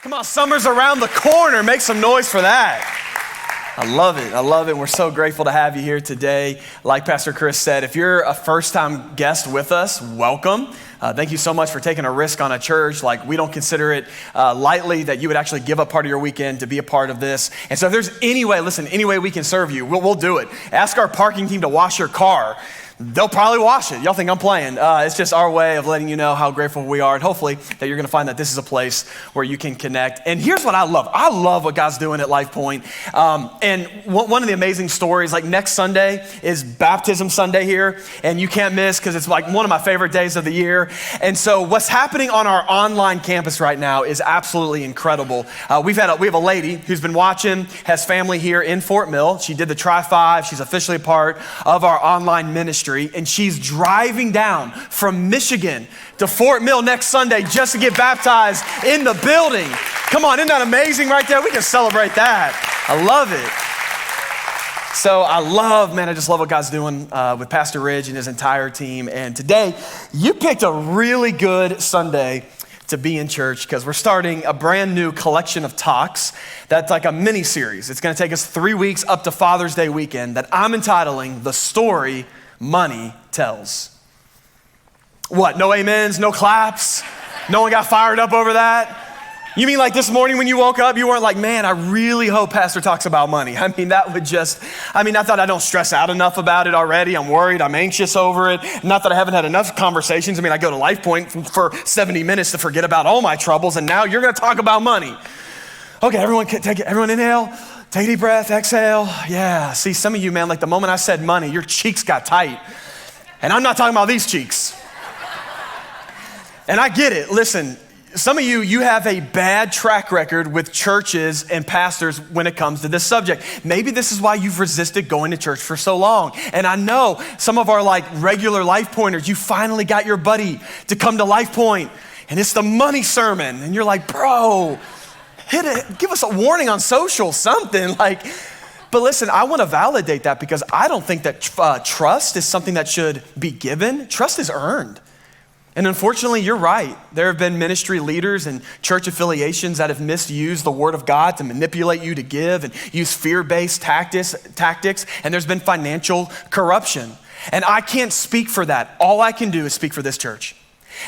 Come on, summer's around the corner. Make some noise for that. I love it. I love it. We're so grateful to have you here today. Like Pastor Chris said, if you're a first-time guest with us, welcome. Thank you so much for taking a risk on a church. Like, we don't consider it lightly that you would actually give up part of your weekend to be a part of this. And so if there's any way, any way we can serve you, we'll do it. Ask our parking team to wash your car. They'll probably wash it. Y'all think I'm playing. It's just our way of letting you know how grateful we are. And hopefully that you're going to find that this is a place where you can connect. And here's what I love. I love what God's doing at Life Point. And one of the amazing stories, like next Sunday is Baptism Sunday here. And you can't miss because it's like one of my favorite days of the year. And so what's happening on our online campus right now is absolutely incredible. We have a lady who's been watching, has family here in Fort Mill. She did the Tri-5. She's officially a part of our online ministry. And she's driving down from Michigan to Fort Mill next Sunday just to get baptized in the building. Come on, isn't that amazing right there? We can celebrate that. I love it. So I just love what God's doing with Pastor Ridge and his entire team. And today, you picked a really good Sunday to be in church because we're starting a brand new collection of talks that's like a mini series. It's going to take us 3 weeks up to Father's Day weekend that I'm entitling The Story Money Tells. What, no amens, no claps? No one got fired up over that? You mean like this morning when you woke up, you weren't like, man, I really hope Pastor talks about money. I mean, not that I don't stress out enough about it already. I'm worried, I'm anxious over it. Not that I haven't had enough conversations. I mean, I go to Life Point for 70 minutes to forget about all my troubles, and now you're gonna talk about money. Okay, everyone inhale. Take a deep breath, exhale. Yeah, see, some of you, man, like the moment I said money, your cheeks got tight. And I'm not talking about these cheeks. And I get it. Listen, some of you have a bad track record with churches and pastors when it comes to this subject. Maybe this is why you've resisted going to church for so long. And I know some of our like regular Life Pointers, you finally got your buddy to come to Life Point, and it's the money sermon. And you're like, bro, hit it, give us a warning on social, something like. But listen, I want to validate that because I don't think that trust is something that should be given. Trust is earned. And unfortunately, you're right. There have been ministry leaders and church affiliations that have misused the word of God to manipulate you to give and use fear-based tactics, and there's been financial corruption. And I can't speak for that. All I can do is speak for this church.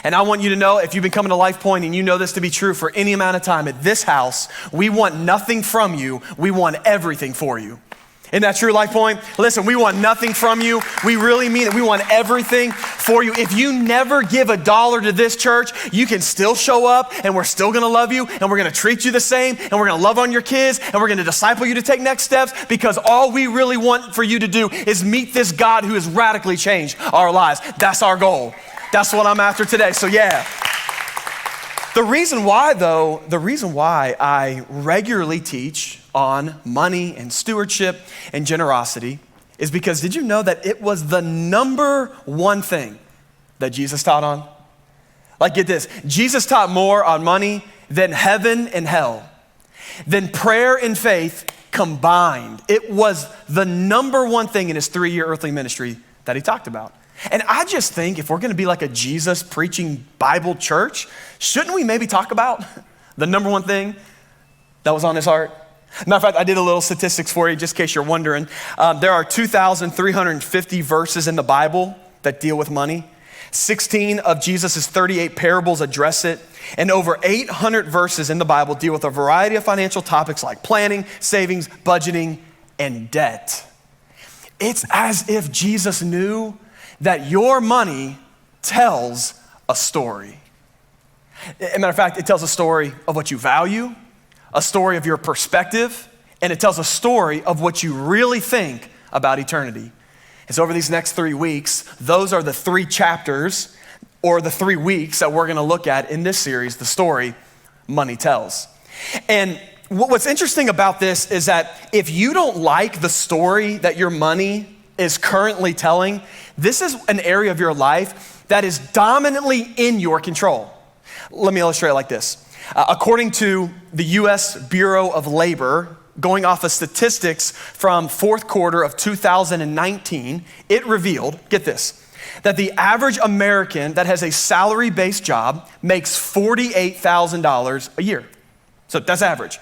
And I want you to know, if you've been coming to Life Point and you know this to be true for any amount of time, at this house, we want nothing from you. We want everything for you. Isn't that true, Life Point? Listen, we want nothing from you. We really mean it. We want everything for you. If you never give $1 to this church, you can still show up and we're still gonna love you and we're gonna treat you the same and we're gonna love on your kids and we're gonna disciple you to take next steps because all we really want for you to do is meet this God who has radically changed our lives. That's our goal. That's what I'm after today. So yeah. The reason why I regularly teach on money and stewardship and generosity is because did you know that it was the number one thing that Jesus taught on? Like, get this, Jesus taught more on money than heaven and hell, than prayer and faith combined. It was the number one thing in his 3-year earthly ministry that he talked about. And I just think if we're gonna be like a Jesus preaching Bible church, shouldn't we maybe talk about the number one thing that was on his heart? Matter of fact, I did a little statistics for you just in case you're wondering. There are 2,350 verses in the Bible that deal with money. 16 of Jesus' 38 parables address it. And over 800 verses in the Bible deal with a variety of financial topics like planning, savings, budgeting, and debt. It's as if Jesus knew that your money tells a story. As a matter of fact, it tells a story of what you value, a story of your perspective, and it tells a story of what you really think about eternity. And so over these next 3 weeks, those are the 3 chapters or the 3 weeks that we're gonna look at in this series, The Story Money Tells. And what's interesting about this is that if you don't like the story that your money is currently telling, this is an area of your life that is dominantly in your control. Let me illustrate it like this. According to the U.S. Bureau of Labor, going off of statistics from fourth quarter of 2019, it revealed, get this, that the average American that has a salary-based job makes $48,000 a year. So that's average.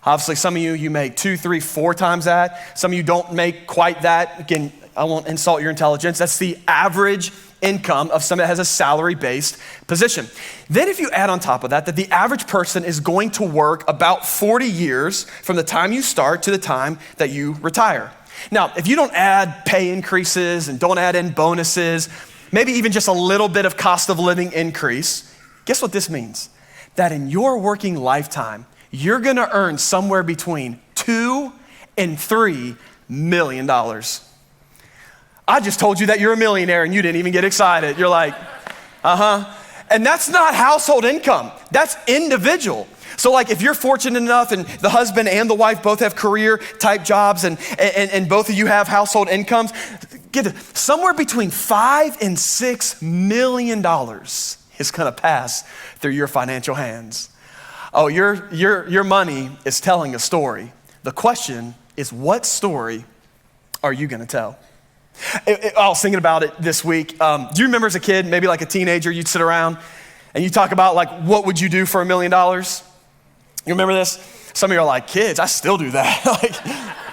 Obviously, some of you make 2, 3, 4 times that. Some of you don't make quite that. Again, I won't insult your intelligence. That's the average income of somebody that has a salary-based position. Then if you add on top of that the average person is going to work about 40 years from the time you start to the time that you retire. Now, if you don't add pay increases and don't add in bonuses, maybe even just a little bit of cost of living increase, guess what this means? That in your working lifetime, you're gonna earn somewhere between $2 and $3 million. I just told you that you're a millionaire and you didn't even get excited. You're like, And that's not household income, that's individual. So like if you're fortunate enough and the husband and the wife both have career type jobs and both of you have household incomes, get it, somewhere between $5 and $6 million is gonna pass through your financial hands. Oh, your money is telling a story. The question is, what story are you gonna tell? I was thinking about it this week. Do you remember as a kid, maybe like a teenager, you'd sit around and you talk about like, what would you do for $1 million? You remember this? Some of you are like, kids, I still do that.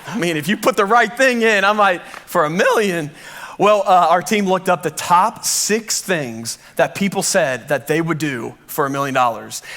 I mean, if you put the right thing in, I might, for $1 million. Well, our team looked up the top 6 things that people said that they would do for $1 million.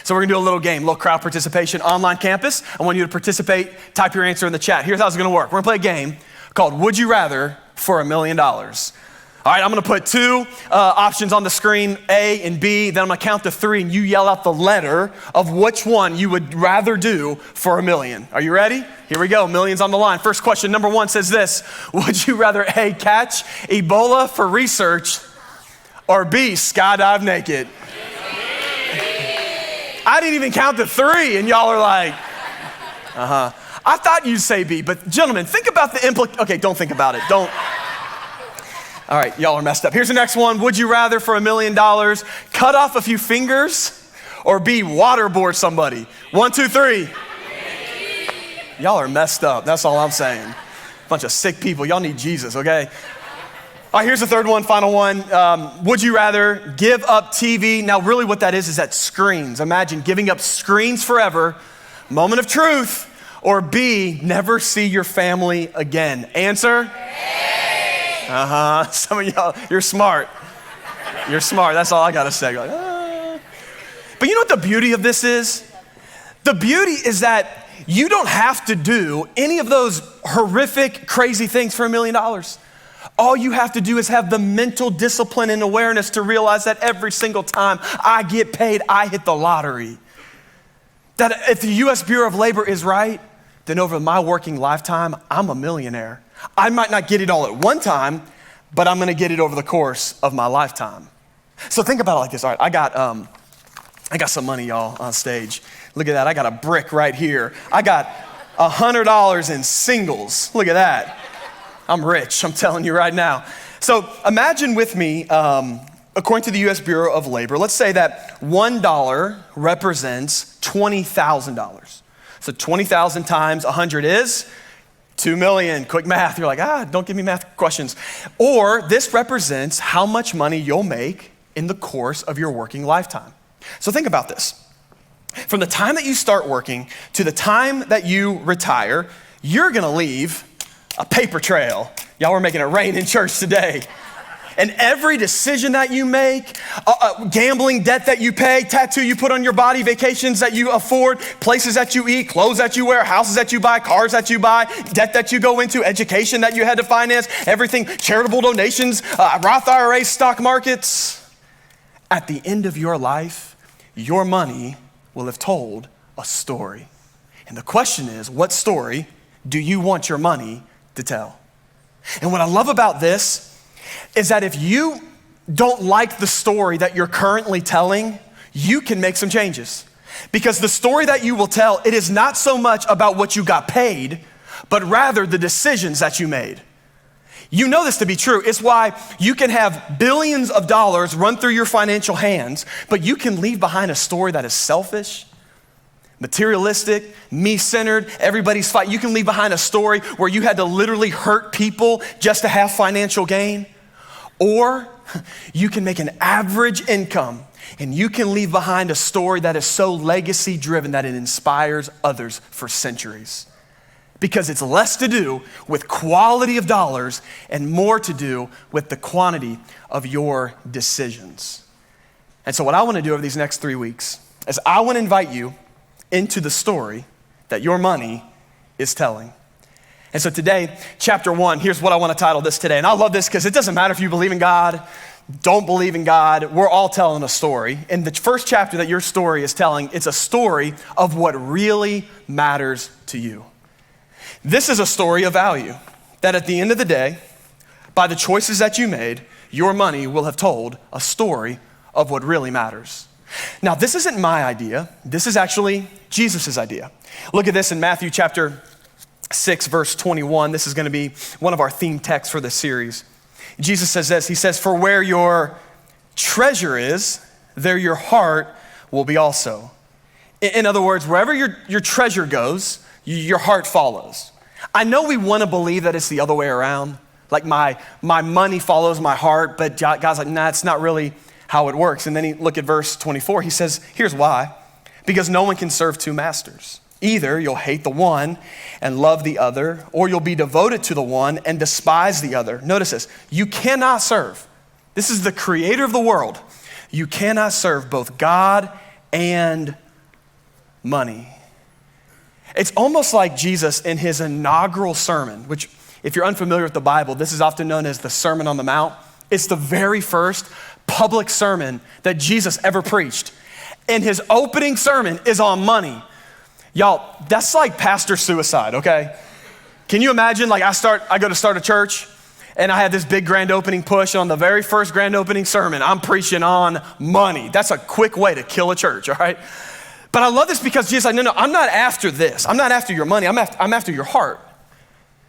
So we're gonna do a little game, little crowd participation, online campus. I want you to participate, type your answer in the chat. Here's how it's gonna work. We're gonna play a game called Would You Rather for $1 million. All right, I'm gonna put 2 options on the screen, A and B, then I'm gonna count to 3 and you yell out the letter of which one you would rather do for $1 million. Are you ready? Here we go, millions on the line. First question, number 1 says this: would you rather A, catch Ebola for research, or B, skydive naked? I didn't even count to 3 and y'all are like, I thought you'd say B, but gentlemen, think about the okay, don't think about it, don't. All right, y'all are messed up. Here's the next one. Would you rather for $1 million cut off a few fingers or B, waterboard somebody? 1, 2, 3. Y'all are messed up. That's all I'm saying. Bunch of sick people. Y'all need Jesus, okay? All right, here's the third one, final one. Would you rather give up TV? Now, really what that is that screens. Imagine giving up screens forever. Moment of truth. Or B, never see your family again. Answer? Some of y'all, you're smart. You're smart. That's all I gotta say. You're like, But you know what the beauty of this is? The beauty is that you don't have to do any of those horrific, crazy things for $1 million. All you have to do is have the mental discipline and awareness to realize that every single time I get paid, I hit the lottery. That if the U.S. Bureau of Labor is right, then over my working lifetime, I'm a millionaire. I might not get it all at one time, but I'm gonna get it over the course of my lifetime. So think about it like this. All right, I got some money, y'all, on stage. Look at that, I got a brick right here. I got $100 in singles. Look at that. I'm rich, I'm telling you right now. So imagine with me, according to the U.S. Bureau of Labor, let's say that $1 represents $20,000. So 20,000 times 100 is 2 million. Quick math. You're like, don't give me math questions. Or this represents how much money you'll make in the course of your working lifetime. So think about this. From the time that you start working to the time that you retire, you're gonna leave a paper trail. Y'all were making it rain in church today. And every decision that you make, gambling debt that you pay, tattoo you put on your body, vacations that you afford, places that you eat, clothes that you wear, houses that you buy, cars that you buy, debt that you go into, education that you had to finance, everything, charitable donations, Roth IRAs, stock markets. At the end of your life, your money will have told a story. And the question is, what story do you want your money to tell? And what I love about this is that if you don't like the story that you're currently telling, you can make some changes. Because the story that you will tell, it is not so much about what you got paid, but rather the decisions that you made. You know this to be true. It's why you can have billions of dollars run through your financial hands, but you can leave behind a story that is selfish, materialistic, me-centered, everybody's fight. You can leave behind a story where you had to literally hurt people just to have financial gain. Or you can make an average income And you can leave behind a story that is so legacy driven that it inspires others for centuries. Because it's less to do with quality of dollars and more to do with the quantity of your decisions. And so what I want to do over these next 3 weeks is I want to invite you into the story that your money is telling. And so today, chapter 1, here's what I want to title this today. And I love this because it doesn't matter if you believe in God, don't believe in God, we're all telling a story. And the first chapter that your story is telling, it's a story of what really matters to you. This is a story of value that at the end of the day, by the choices that you made, your money will have told a story of what really matters. Now, this isn't my idea. This is actually Jesus' idea. Look at this in Matthew chapter 6, verse 21. This is going to be one of our theme texts for this series. Jesus says this, he says, "For where your treasure is, there your heart will be also." In other words, wherever your treasure goes, your heart follows. I know we want to believe that it's the other way around. Like my money follows my heart, but God's like, nah, it's not really how it works. And then look at verse 24. He says, here's why. Because no one can serve two masters. Either you'll hate the one and love the other, or you'll be devoted to the one and despise the other. Notice this, you cannot serve. This is the creator of the world. You cannot serve both God and money. It's almost like Jesus in his inaugural sermon, which if you're unfamiliar with the Bible, this is often known as the Sermon on the Mount. It's the very first public sermon that Jesus ever preached. And his opening sermon is on money. Y'all, that's like pastor suicide, okay? Can you imagine, like I go to start a church and I had this big grand opening push, and on the very first grand opening sermon, I'm preaching on money. That's a quick way to kill a church, all right? But I love this because Jesus said, no, I'm not after this. I'm not after your money. I'm after your heart.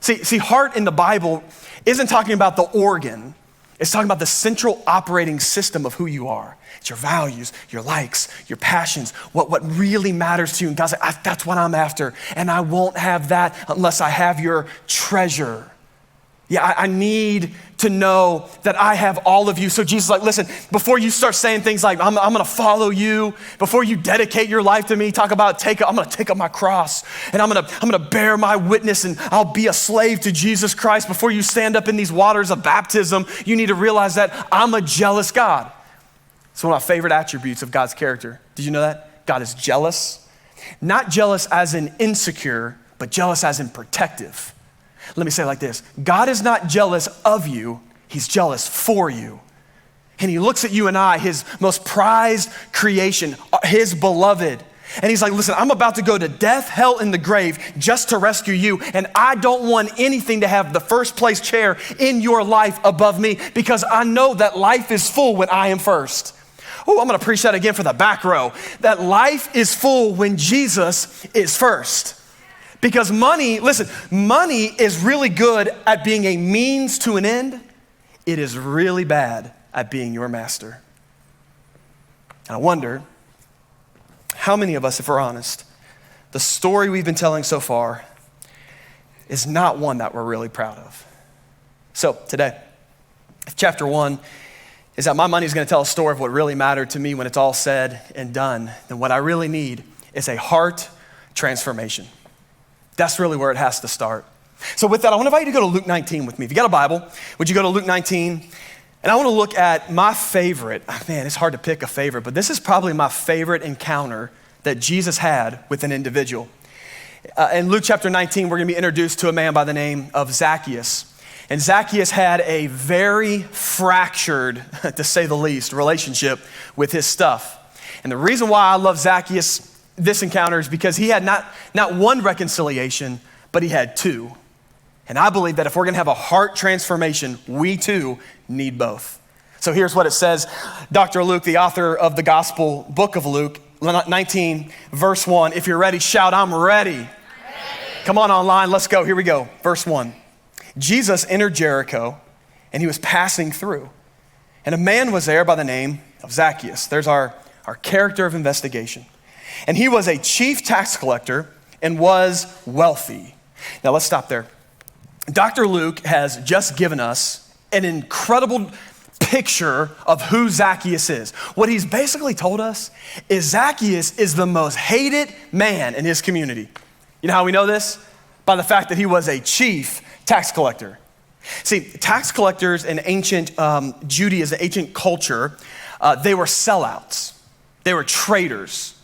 See, heart in the Bible isn't talking about the organ. It's talking about the central operating system of who you are. It's your values, your likes, your passions, what really matters to you. And God's like, that's what I'm after. And I won't have that unless I have your treasure. Yeah, I need to know that I have all of you. So Jesus is like, listen, before you start saying things like, I'm gonna follow you, before you dedicate your life to me, talk about I'm gonna take up my cross and I'm gonna bear my witness and I'll be a slave to Jesus Christ. Before you stand up in these waters of baptism, you need to realize that I'm a jealous God. It's one of my favorite attributes of God's character. Did you know that? God is jealous. Not jealous as in insecure, but jealous as in protective. Let me say it like this. God is not jealous of you, he's jealous for you. And he looks at you and I, his most prized creation, his beloved. And he's like, listen, I'm about to go to death, hell, and the grave just to rescue you. And I don't want anything to have the first place chair in your life above me, because I know that life is full when I am first. Oh, I'm gonna preach that again for the back row. That life is full when Jesus is first. Because money is really good at being a means to an end. It is really bad at being your master. And I wonder how many of us, if we're honest, the story we've been telling so far is not one that we're really proud of. So today, if chapter 1 is that my money is going to tell a story of what really mattered to me when it's all said and done, then what I really need is a heart transformation. That's really where it has to start. So with that, I want to invite you to go to Luke 19 with me. If you got a Bible, would you go to Luke 19? And I want to look at my favorite, man, it's hard to pick a favorite, but this is probably my favorite encounter that Jesus had with an individual. In Luke chapter 19, we're going to be introduced to a man by the name of Zacchaeus. And Zacchaeus had a very fractured, to say the least, relationship with his stuff. And the reason why I love Zacchaeus, this encounter, is because he had not one reconciliation, but he had two. And I believe that if we're gonna have a heart transformation, we too need both. So here's what it says. Dr. Luke, the author of the gospel book of Luke, 19, verse 1. If you're ready, shout, I'm ready. Come on online, let's go. Here we go. Verse 1. Jesus entered Jericho and he was passing through. And a man was there by the name of Zacchaeus. There's our character of investigation. And he was a chief tax collector and was wealthy. Now let's stop there. Dr. Luke has just given us an incredible picture of who Zacchaeus is. What he's basically told us is Zacchaeus is the most hated man in his community. You know how we know this? By the fact that he was a chief tax collector. See, tax collectors in ancient Judaism, ancient culture, they were sellouts. They were traitors.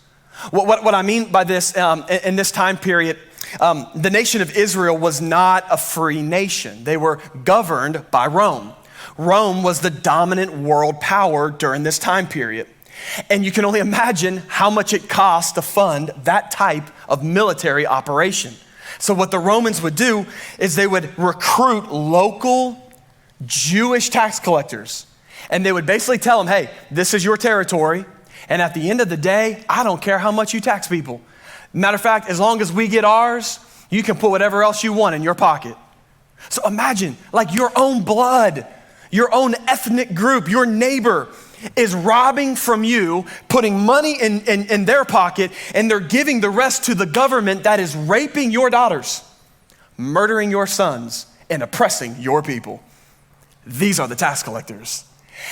What I mean by this, in this time period, the nation of Israel was not a free nation. They were governed by Rome. Rome was the dominant world power during this time period. And you can only imagine how much it cost to fund that type of military operation. So what the Romans would do is they would recruit local Jewish tax collectors. And they would basically tell them, hey, this is your territory. And at the end of the day, I don't care how much you tax people. Matter of fact, as long as we get ours, you can put whatever else you want in your pocket. So imagine, like your own blood, your own ethnic group, your neighbor is robbing from you, putting money in their pocket, and they're giving the rest to the government that is raping your daughters, murdering your sons, and oppressing your people. These are the tax collectors.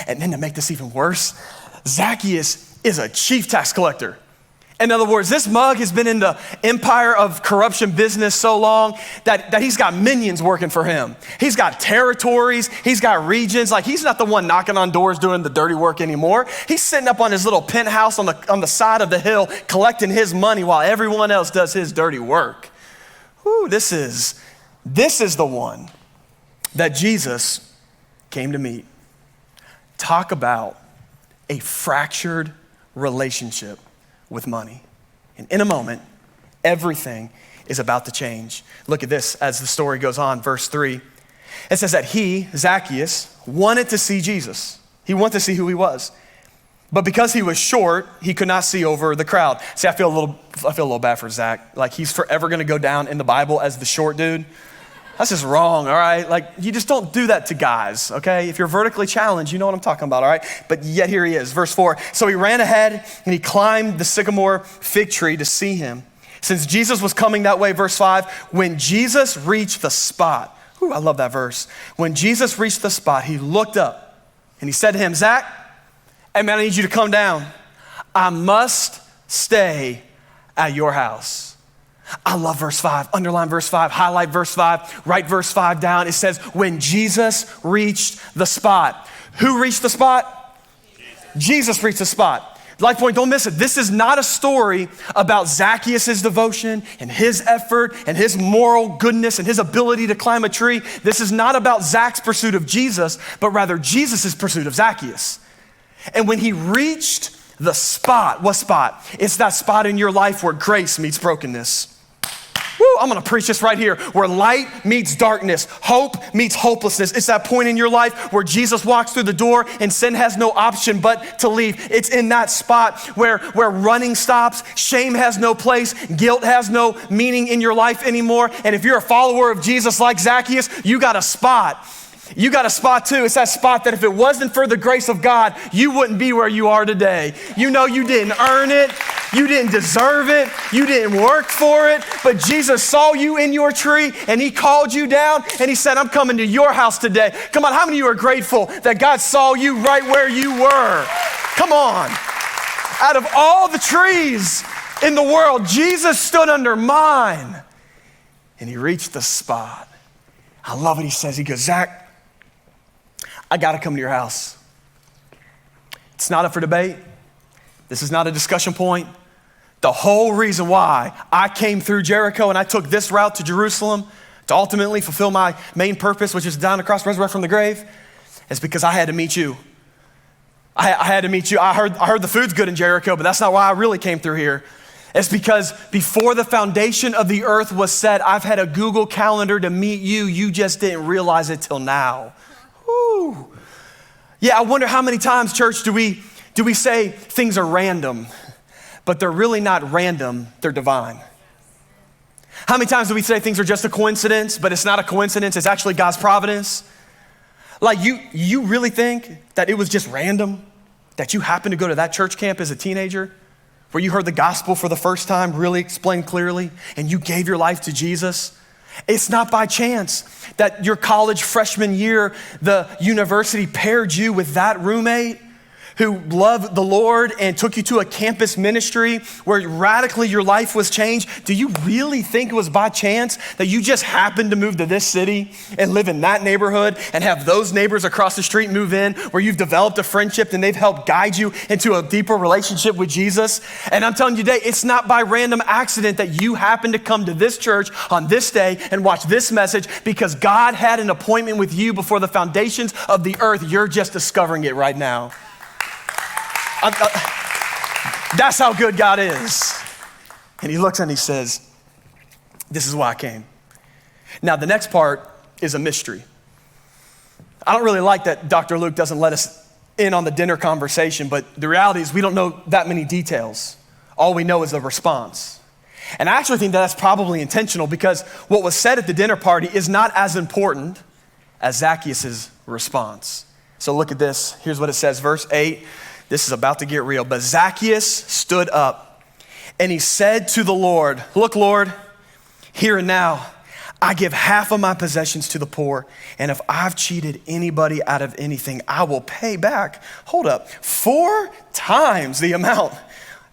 And then to make this even worse, Zacchaeus is a chief tax collector. In other words, this mug has been in the empire of corruption business so long that he's got minions working for him. He's got territories, he's got regions. Like, he's not the one knocking on doors doing the dirty work anymore. He's sitting up on his little penthouse on the side of the hill collecting his money while everyone else does his dirty work. Ooh, this is the one that Jesus came to meet. Talk about a fractured relationship with money. And in a moment, everything is about to change. Look at this as the story goes on, verse 3. It says that he, Zacchaeus, wanted to see Jesus. He wanted to see who he was. But because he was short, he could not see over the crowd. See, I feel a little bad for Zach. Like, he's forever gonna go down in the Bible as the short dude. That's just wrong, all right? Like, you just don't do that to guys, okay? If you're vertically challenged, you know what I'm talking about, all right? But yet here he is, verse 4. So he ran ahead and he climbed the sycamore fig tree to see him. Since Jesus was coming that way, verse 5, when Jesus reached the spot, ooh, I love that verse. When Jesus reached the spot, he looked up and he said to him, Zach, hey man, I need you to come down. I must stay at your house. I love verse 5, underline verse 5, highlight verse 5, write verse 5 down. It says, when Jesus reached the spot. Who reached the spot? Jesus reached the spot. Life Point, don't miss it. This is not a story about Zacchaeus' devotion and his effort and his moral goodness and his ability to climb a tree. This is not about Zach's pursuit of Jesus, but rather Jesus' pursuit of Zacchaeus. And when he reached the spot, what spot? It's that spot in your life where grace meets brokenness. Woo, I'm gonna preach this right here, where light meets darkness, hope meets hopelessness. It's that point in your life where Jesus walks through the door and sin has no option but to leave. It's in that spot where running stops, shame has no place, guilt has no meaning in your life anymore. And if you're a follower of Jesus like Zacchaeus, you got a spot. You got a spot too. It's that spot that if it wasn't for the grace of God, you wouldn't be where you are today. You know you didn't earn it. You didn't deserve it. You didn't work for it. But Jesus saw you in your tree and he called you down and he said, I'm coming to your house today. Come on, how many of you are grateful that God saw you right where you were? Come on. Out of all the trees in the world, Jesus stood under mine and he reached the spot. I love what he says. He goes, Zach, I got to come to your house. It's not up for debate. This is not a discussion point. The whole reason why I came through Jericho and I took this route to Jerusalem to ultimately fulfill my main purpose, which is down the cross, resurrect from the grave, is because I had to meet you. I had to meet you. I heard the food's good in Jericho, but that's not why I really came through here. It's because before the foundation of the earth was set, I've had a Google Calendar to meet you. You just didn't realize it till now. Woo. Yeah, I wonder how many times, church, do we say things are random, but they're really not random, they're divine. How many times do we say things are just a coincidence, but it's not a coincidence, it's actually God's providence? Like you really think that it was just random that you happened to go to that church camp as a teenager where you heard the gospel for the first time really explained clearly and you gave your life to Jesus It's not by chance that your college freshman year, the university paired you with that roommate who loved the Lord and took you to a campus ministry where radically your life was changed. Do you really think it was by chance that you just happened to move to this city and live in that neighborhood and have those neighbors across the street move in where you've developed a friendship and they've helped guide you into a deeper relationship with Jesus? And I'm telling you today, it's not by random accident that you happen to come to this church on this day and watch this message, because God had an appointment with you before the foundations of the earth. You're just discovering it right now. That's how good God is. And he looks and he says, this is why I came. Now, the next part is a mystery. I don't really like that Dr. Luke doesn't let us in on the dinner conversation, but the reality is we don't know that many details. All we know is the response. And I actually think that's probably intentional, because what was said at the dinner party is not as important as Zacchaeus' response. So look at this. Here's what it says, verse 8. This is about to get real. But Zacchaeus stood up and he said to the Lord, look, Lord, here and now, I give half of my possessions to the poor. And if I've cheated anybody out of anything, I will pay back. Hold up, 4 times the amount.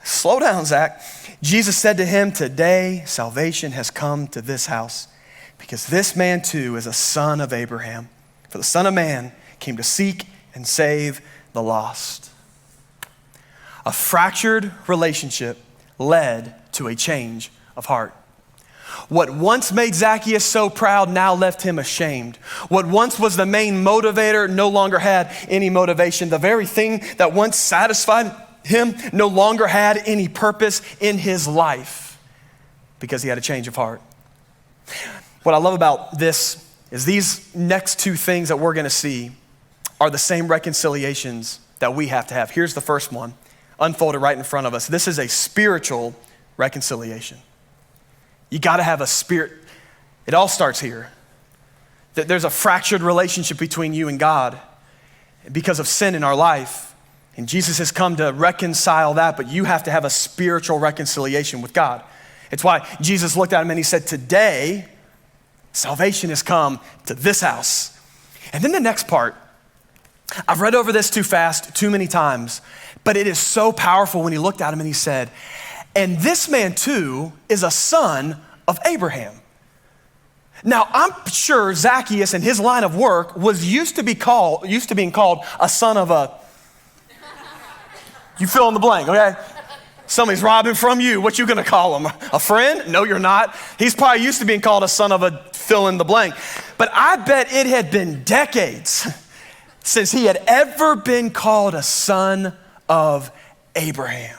Slow down, Zach. Jesus said to him, today salvation has come to this house, because this man too is a son of Abraham. For the Son of Man came to seek and save the lost. A fractured relationship led to a change of heart. What once made Zacchaeus so proud now left him ashamed. What once was the main motivator no longer had any motivation. The very thing that once satisfied him no longer had any purpose in his life, because he had a change of heart. What I love about this is these next 2 things that we're going to see are the same reconciliations that we have to have. Here's the first one, unfolded right in front of us. This is a spiritual reconciliation. You got to have a spirit. It all starts here. That there's a fractured relationship between you and God because of sin in our life. And Jesus has come to reconcile that, but you have to have a spiritual reconciliation with God. It's why Jesus looked at him and he said, today, salvation has come to this house. And then the next part, I've read over this too fast, too many times, but it is so powerful when he looked at him and he said, and this man too is a son of Abraham. Now, I'm sure Zacchaeus in his line of work was used to being called a son of a, you fill in the blank, okay? Somebody's robbing from you. What you gonna call him? A friend? No, you're not. He's probably used to being called a son of a fill in the blank. But I bet it had been decades since he had ever been called a son of Abraham.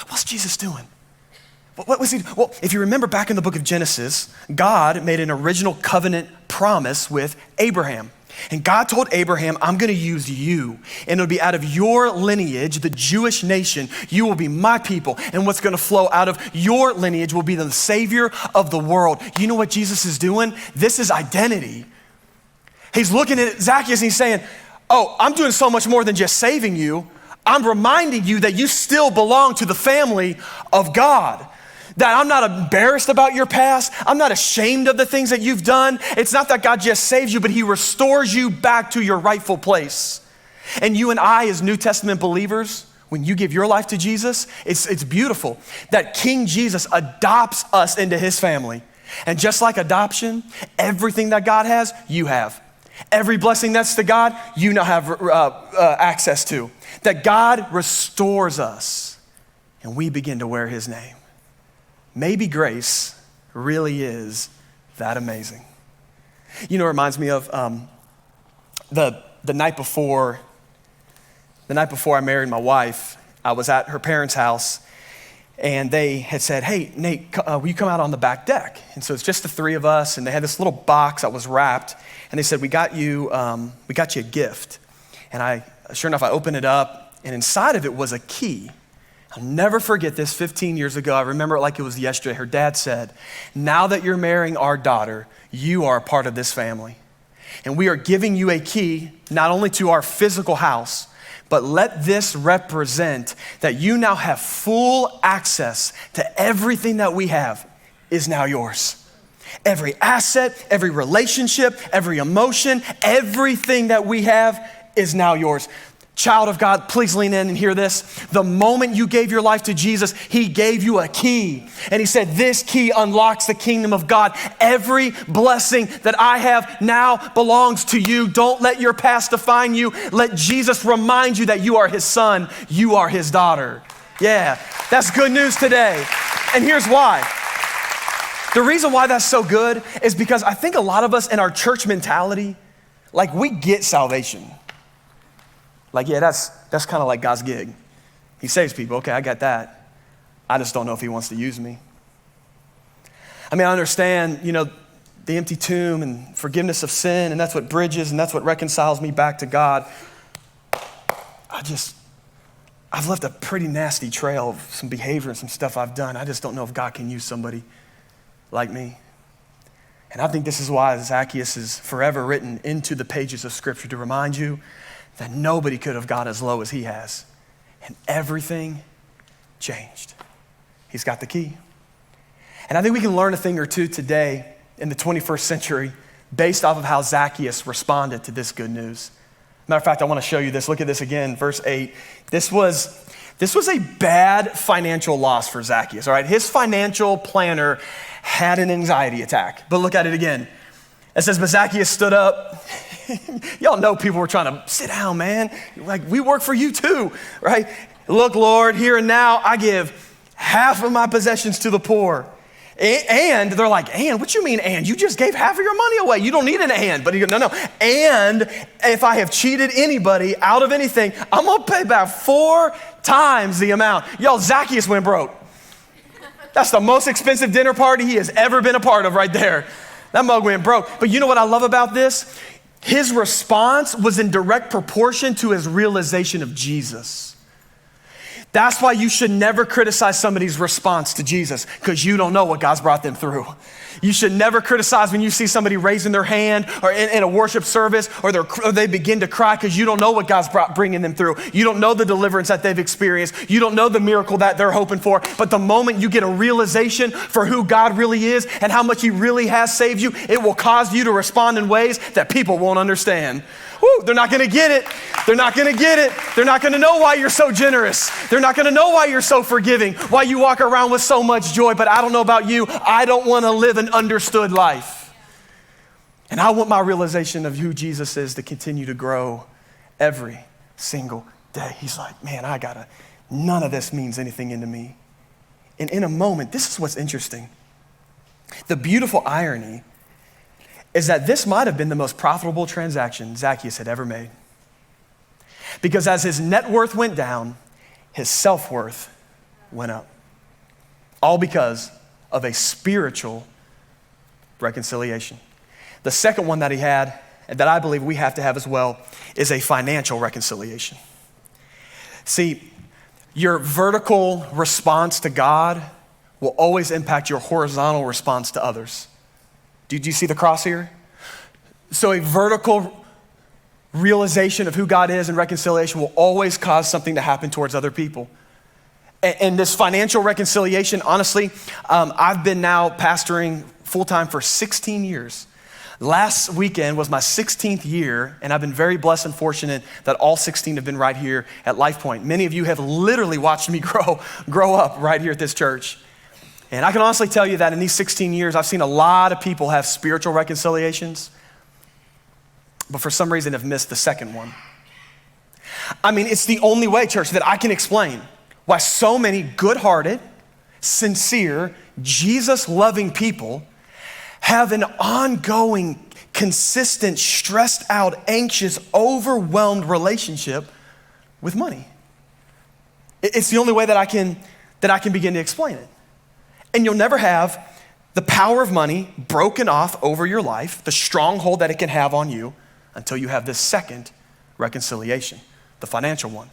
What's Jesus doing? What was he? Well, if you remember back in the book of Genesis, God made an original covenant promise with Abraham. And God told Abraham, I'm gonna use you, and it'll be out of your lineage, the Jewish nation, you will be my people, and what's gonna flow out of your lineage will be the Savior of the world. You know what Jesus is doing? This is identity. He's looking at Zacchaeus and he's saying, oh, I'm doing so much more than just saving you. I'm reminding you that you still belong to the family of God. That I'm not embarrassed about your past. I'm not ashamed of the things that you've done. It's not that God just saves you, but he restores you back to your rightful place. And you and I, as New Testament believers, when you give your life to Jesus, it's beautiful that King Jesus adopts us into his family. And just like adoption, everything that God has, you have. Every blessing that's to God, you now have access to. That God restores us and we begin to wear his name. Maybe grace really is that amazing. You know, it reminds me of the night before I married my wife. I was at her parents' house and they had said, hey, Nate, will you come out on the back deck? And so it's just the 3 of us, and they had this little box that was wrapped, and they said, we got you a gift. And sure enough, I opened it up, and inside of it was a key. I'll never forget this. 15 years ago, I remember it like it was yesterday. Her dad said, now that you're marrying our daughter, you are a part of this family. And we are giving you a key, not only to our physical house, but let this represent that you now have full access to everything that we have is now yours. Every asset, every relationship, every emotion, everything that we have is now yours. Child of God, please lean in and hear this. The moment you gave your life to Jesus, he gave you a key. And he said, this key unlocks the kingdom of God. Every blessing that I have now belongs to you. Don't let your past define you. Let Jesus remind you that you are his son. You are his daughter. Yeah, that's good news today. And here's why. The reason why that's so good is because I think a lot of us in our church mentality, like we get salvation. Like, yeah, that's kind of like God's gig. He saves people. Okay, I got that. I just don't know if he wants to use me. I mean, I understand, the empty tomb and forgiveness of sin, and that's what bridges and that's what reconciles me back to God. I've left a pretty nasty trail of some behavior and some stuff I've done. I just don't know if God can use somebody like me. And I think this is why Zacchaeus is forever written into the pages of Scripture to remind you that nobody could have got as low as he has. And everything changed. He's got the key. And I think we can learn a thing or two today in the 21st century based off of how Zacchaeus responded to this good news. Matter of fact, I want to show you this. Look at this again, verse 8. This was a bad financial loss for Zacchaeus, all right? His financial planner had an anxiety attack. But look at it again. It says, but Zacchaeus stood up. Y'all know people were trying to sit down, man. Like, we work for you too, right? Look, Lord, here and now, I give half of my possessions to the poor. And they're like, and? What you mean, and? You just gave half of your money away. You don't need an and. But he goes, no. And if I have cheated anybody out of anything, I'm going to pay back 4 times the amount. Y'all, Zacchaeus went broke. That's the most expensive dinner party he has ever been a part of right there. That mug went broke. But you know what I love about this? His response was in direct proportion to his realization of Jesus. That's why you should never criticize somebody's response to Jesus, because you don't know what God's brought them through. You should never criticize when you see somebody raising their hand or in a worship service or they begin to cry, because you don't know what God's bringing them through. You don't know the deliverance that they've experienced. You don't know the miracle that they're hoping for. But the moment you get a realization for who God really is and how much he really has saved you, it will cause you to respond in ways that people won't understand. Woo, they're not going to get it. They're not going to get it. They're not going to know why you're so generous. They're not going to know why you're so forgiving, why you walk around with so much joy. But I don't know about you. I don't want to live an understood life. And I want my realization of who Jesus is to continue to grow every single day. He's like, man, none of this means anything into me. And in a moment, this is what's interesting. The beautiful irony is that this might have been the most profitable transaction Zacchaeus had ever made. Because as his net worth went down, his self-worth went up. All because of a spiritual reconciliation. The second one that he had, and that I believe we have to have as well, is a financial reconciliation. See, your vertical response to God will always impact your horizontal response to others. Do you see the cross here? So a vertical realization of who God is and reconciliation will always cause something to happen towards other people. And this financial reconciliation, honestly, I've been now pastoring full-time for 16 years. Last weekend was my 16th year, and I've been very blessed and fortunate that all 16 have been right here at Life Point. Many of you have literally watched me grow up right here at this church. And I can honestly tell you that in these 16 years, I've seen a lot of people have spiritual reconciliations, but for some reason have missed the second one. I mean, it's the only way, church, that I can explain why so many good-hearted, sincere, Jesus-loving people have an ongoing, consistent, stressed out, anxious, overwhelmed relationship with money. It's the only way that I can begin to explain it. And you'll never have the power of money broken off over your life, the stronghold that it can have on you, until you have this second reconciliation, the financial one.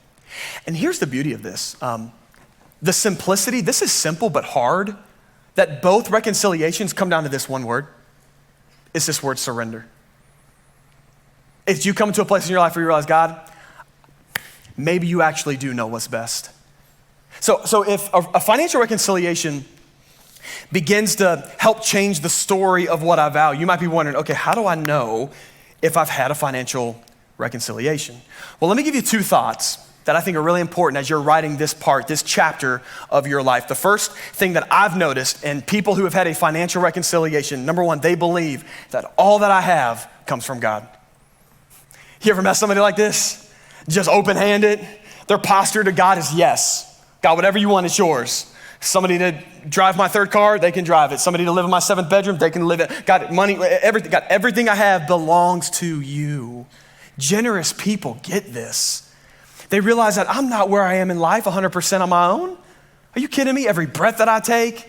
And here's the beauty of this. The simplicity, this is simple but hard, that both reconciliations come down to this one word. It's this word, surrender. If you come to a place in your life where you realize, God, maybe you actually do know what's best. So if a financial reconciliation begins to help change the story of what I value. You might be wondering, okay, how do I know if I've had a financial reconciliation? Well, let me give you two thoughts that I think are really important as you're writing this part, this chapter of your life. The first thing that I've noticed in people who have had a financial reconciliation, number one, they believe that all that I have comes from God. You ever met somebody like this? Just open-handed. Their posture to God is yes. God, whatever you want, it's yours. Somebody to drive my third car, they can drive it. Somebody to live in my seventh bedroom, they can live it. God, money, everything, God, everything I have belongs to you. Generous people get this. They realize that I'm not where I am in life 100% on my own. Are you kidding me? Every breath that I take,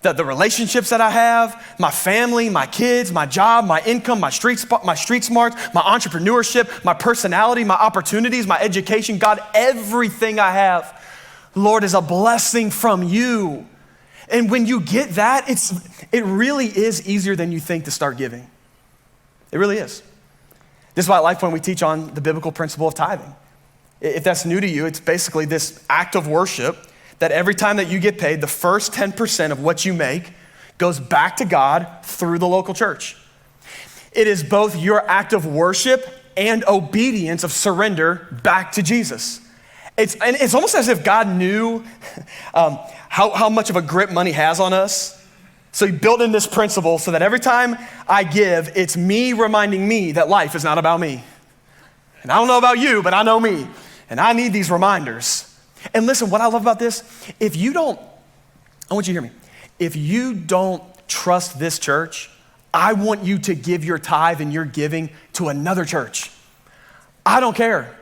the relationships that I have, my family, my kids, my job, my income, my street smarts, my entrepreneurship, my personality, my opportunities, my education, God, everything I have, Lord, is a blessing from you. And when you get that, it really is easier than you think to start giving. It really is. This is why at LifePoint we teach on the biblical principle of tithing. If that's new to you, it's basically this act of worship that every time that you get paid, the first 10% of what you make goes back to God through the local church. It is both your act of worship and obedience of surrender back to Jesus. It's almost as if God knew how much of a grip money has on us. So he built in this principle so that every time I give, it's me reminding me that life is not about me. And I don't know about you, but I know me. And I need these reminders. And listen, what I love about this, I want you to hear me. If you don't trust this church, I want you to give your tithe and your giving to another church. I don't care.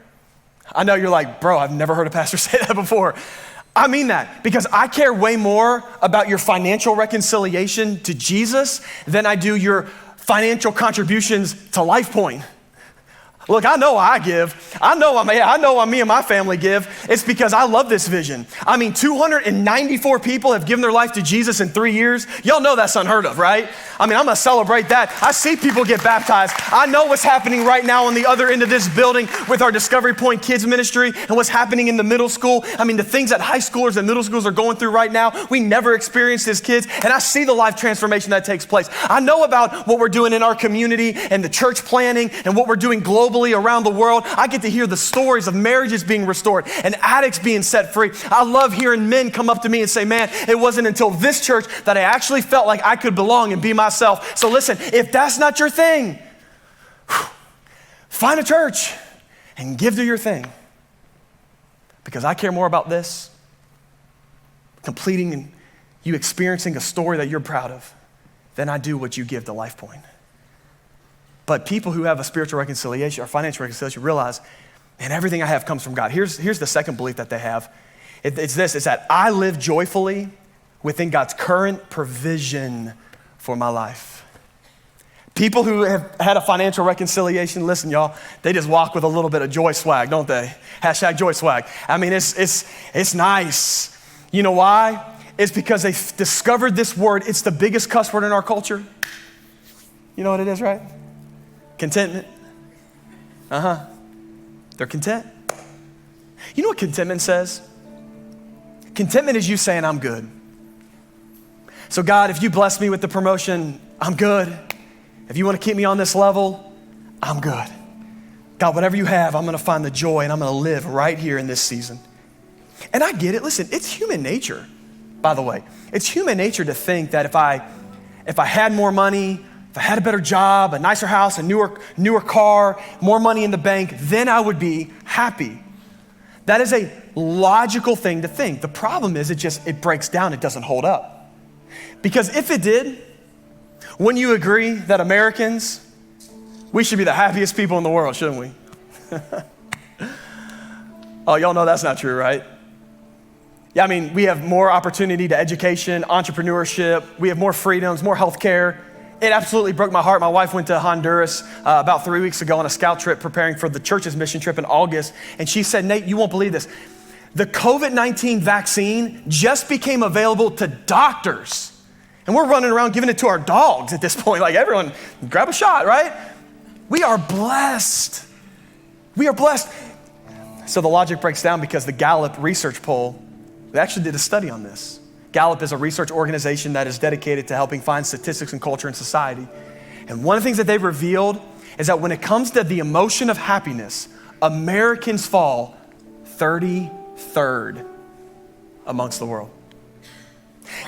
I know you're like, bro, I've never heard a pastor say that before. I mean that because I care way more about your financial reconciliation to Jesus than I do your financial contributions to LifePoint. Look, I know I give. I know me and my family give. It's because I love this vision. I mean, 294 people have given their life to Jesus in 3 years. Y'all know that's unheard of, right? I mean, I'm gonna celebrate that. I see people get baptized. I know what's happening right now on the other end of this building with our Discovery Point Kids Ministry and what's happening in the middle school. I mean, the things that high schoolers and middle schools are going through right now, we never experienced as kids, and I see the life transformation that takes place. I know about what we're doing in our community and the church planning and what we're doing globally around the world. I get to hear the stories of marriages being restored and addicts being set free. I love hearing men come up to me and say, man, it wasn't until this church that I actually felt like I could belong and be myself. So listen, if that's not your thing, find a church and give to your thing. Because I care more about this, completing and you experiencing a story that you're proud of, than I do what you give to LifePoint. But people who have a spiritual reconciliation or financial reconciliation realize, man, everything I have comes from God. Here's the second belief that they have. It's that I live joyfully within God's current provision for my life. People who have had a financial reconciliation, listen, y'all, they just walk with a little bit of joy swag, don't they? Hashtag joy swag. I mean, it's nice. You know why? It's because they discovered this word. It's the biggest cuss word in our culture. You know what it is, right? Contentment. They're content. You know what contentment says? Contentment is you saying, I'm good. So God, if you bless me with the promotion, I'm good. If you want to keep me on this level, I'm good. God, whatever you have, I'm going to find the joy and I'm going to live right here in this season. And I get it. Listen, it's human nature, by the way. It's human nature to think that if I had more money, if I had a better job, a nicer house, a newer car, more money in the bank, then I would be happy. That is a logical thing to think. The problem is it breaks down. It doesn't hold up. Because if it did, wouldn't you agree that Americans, we should be the happiest people in the world, shouldn't we? Oh, y'all know that's not true, right? Yeah, I mean, we have more opportunity to education, entrepreneurship. We have more freedoms, more healthcare. It absolutely broke my heart. My wife went to Honduras about 3 weeks ago on a scout trip preparing for the church's mission trip in August. And she said, Nate, you won't believe this. The COVID-19 vaccine just became available to doctors. And we're running around giving it to our dogs at this point. Like everyone, grab a shot, right? We are blessed. We are blessed. So the logic breaks down because the Gallup research poll, they actually did a study on this. Gallup is a research organization that is dedicated to helping find statistics in culture and society. And one of the things that they've revealed is that when it comes to the emotion of happiness, Americans fall 33rd amongst the world.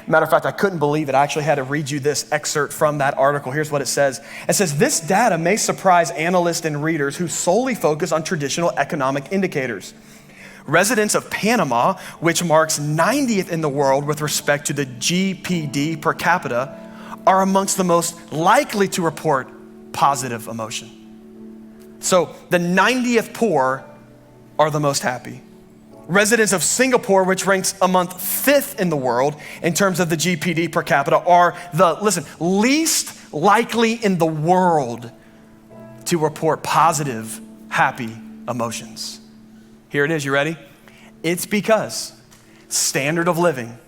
Matter of fact, I couldn't believe it. I actually had to read you this excerpt from that article. Here's what it says. It says, this data may surprise analysts and readers who solely focus on traditional economic indicators. Residents of Panama, which marks 90th in the world with respect to the GPD per capita, are amongst the most likely to report positive emotion. So the 90th poor are the most happy. Residents of Singapore, which ranks among 5th in the world in terms of the GPD per capita, are the, least likely in the world to report positive, happy emotions. Here it is, you ready? It's because standard of living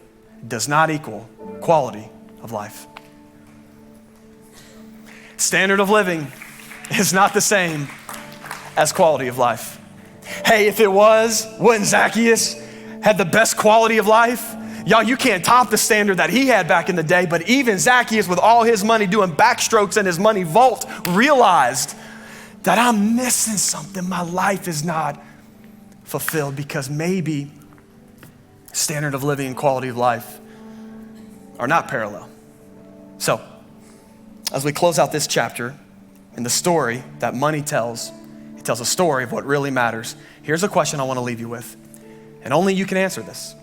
does not equal quality of life. Standard of living is not the same as quality of life. Hey, if it was, wouldn't Zacchaeus had the best quality of life? Y'all, you can't top the standard that he had back in the day, but even Zacchaeus, with all his money doing backstrokes in his money vault, realized that I'm missing something. My life is not fulfilled because maybe standard of living and quality of life are not parallel. So, as we close out this chapter in the story that money tells, it tells a story of what really matters. Here's a question I want to leave you with, and only you can answer this.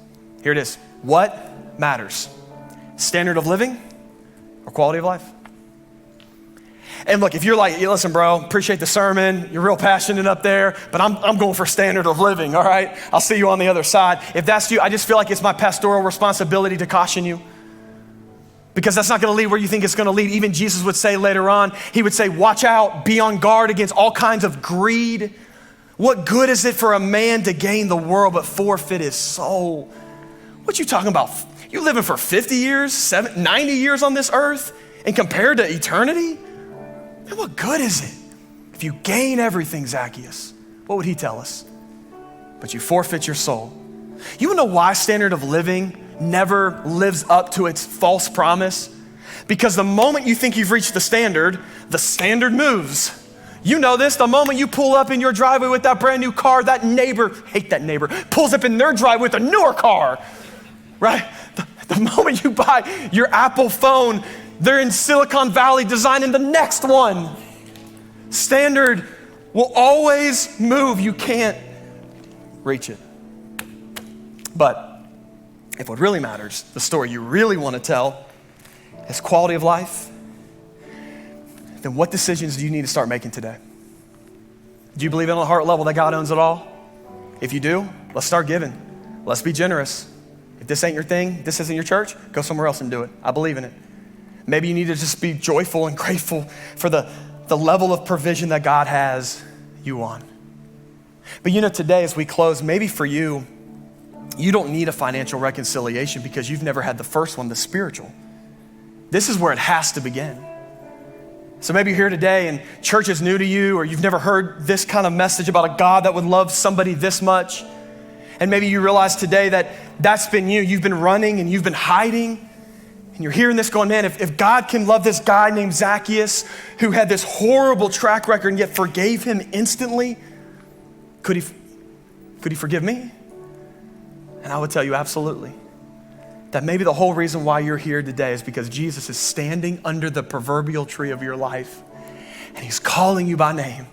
Here it is. What matters? Standard of living or quality of life? And look, if you're like, hey, listen, bro, appreciate the sermon. You're real passionate up there, but I'm going for standard of living, all right? I'll see you on the other side. If that's you, I just feel like it's my pastoral responsibility to caution you, because that's not going to lead where you think it's going to lead. Even Jesus would say later on, he would say, watch out, be on guard against all kinds of greed. What good is it for a man to gain the world but forfeit his soul? What you talking about? You living for 50 years, 90 years on this earth, and compared to eternity? Man, what good is it if you gain everything, Zacchaeus? What would he tell us? But you forfeit your soul. You wanna know why standard of living never lives up to its false promise? Because the moment you think you've reached the standard moves. You know this, the moment you pull up in your driveway with that brand new car, that neighbor, hate that neighbor, pulls up in their driveway with a newer car, right? The moment you buy your Apple phone, they're in Silicon Valley designing the next one. Standard will always move. You can't reach it. But if what really matters, the story you really want to tell, is quality of life, then what decisions do you need to start making today? Do you believe on a heart level that God owns it all? If you do, let's start giving. Let's be generous. If this ain't your thing, this isn't your church, go somewhere else and do it. I believe in it. Maybe you need to just be joyful and grateful for the level of provision that God has you on. But today as we close, maybe for you, you don't need a financial reconciliation because you've never had the first one, the spiritual. This is where it has to begin. So maybe you're here today and church is new to you, or you've never heard this kind of message about a God that would love somebody this much. And maybe you realize today that that's been you. You've been running and you've been hiding. And you're hearing this going, man, if God can love this guy named Zacchaeus who had this horrible track record and yet forgave him instantly, could he forgive me? And I would tell you absolutely. That maybe the whole reason why you're here today is because Jesus is standing under the proverbial tree of your life and he's calling you by name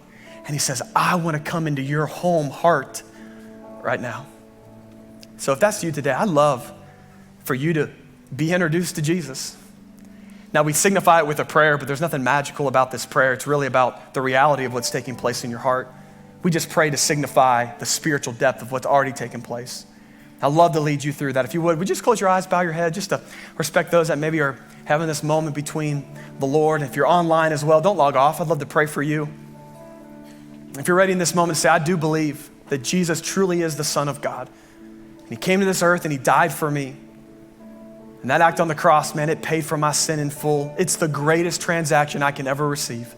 and he says, I want to come into your home heart right now. So if that's you today, I'd love for you to be introduced to Jesus. Now we signify it with a prayer, but there's nothing magical about this prayer. It's really about the reality of what's taking place in your heart. We just pray to signify the spiritual depth of what's already taken place. I'd love to lead you through that. If you would you just close your eyes, bow your head, just to respect those that maybe are having this moment between the Lord. If you're online as well, don't log off. I'd love to pray for you. If you're ready in this moment to say, I do believe that Jesus truly is the Son of God. And he came to this earth and he died for me. And that act on the cross, man, it paid for my sin in full. It's the greatest transaction I can ever receive.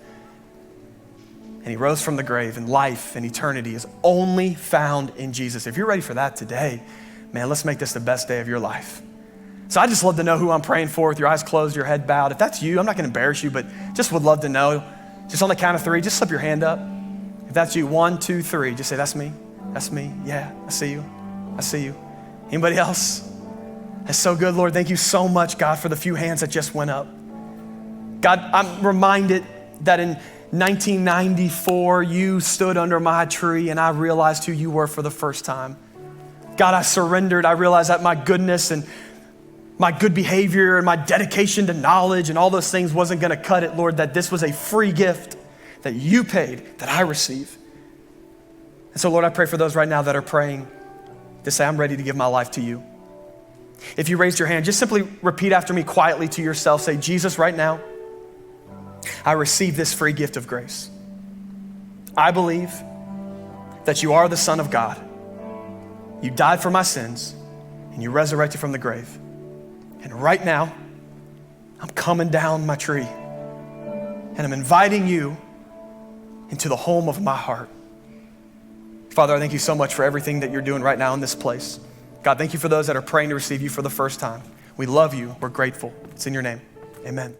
And he rose from the grave, and life and eternity is only found in Jesus. If you're ready for that today, man, let's make this the best day of your life. So I just love to know who I'm praying for with your eyes closed, your head bowed. If that's you, I'm not gonna embarrass you, but just would love to know. Just on the count of 3, just slip your hand up. If that's you, 1, 2, 3, just say, that's me, that's me. Yeah, I see you, I see you. Anybody else? That's so good, Lord. Thank you so much, God, for the few hands that just went up. God, I'm reminded that in 1994, you stood under my tree and I realized who you were for the first time. God, I surrendered. I realized that my goodness and my good behavior and my dedication to knowledge and all those things wasn't gonna cut it, Lord, that this was a free gift that you paid, that I receive. And so, Lord, I pray for those right now that are praying to say, I'm ready to give my life to you. If you raised your hand, just simply repeat after me quietly to yourself. Say, Jesus, right now, I receive this free gift of grace. I believe that you are the Son of God. You died for my sins and you resurrected from the grave. And right now, I'm coming down my tree and I'm inviting you into the home of my heart. Father, I thank you so much for everything that you're doing right now in this place. God, thank you for those that are praying to receive you for the first time. We love you. We're grateful. It's in your name. Amen.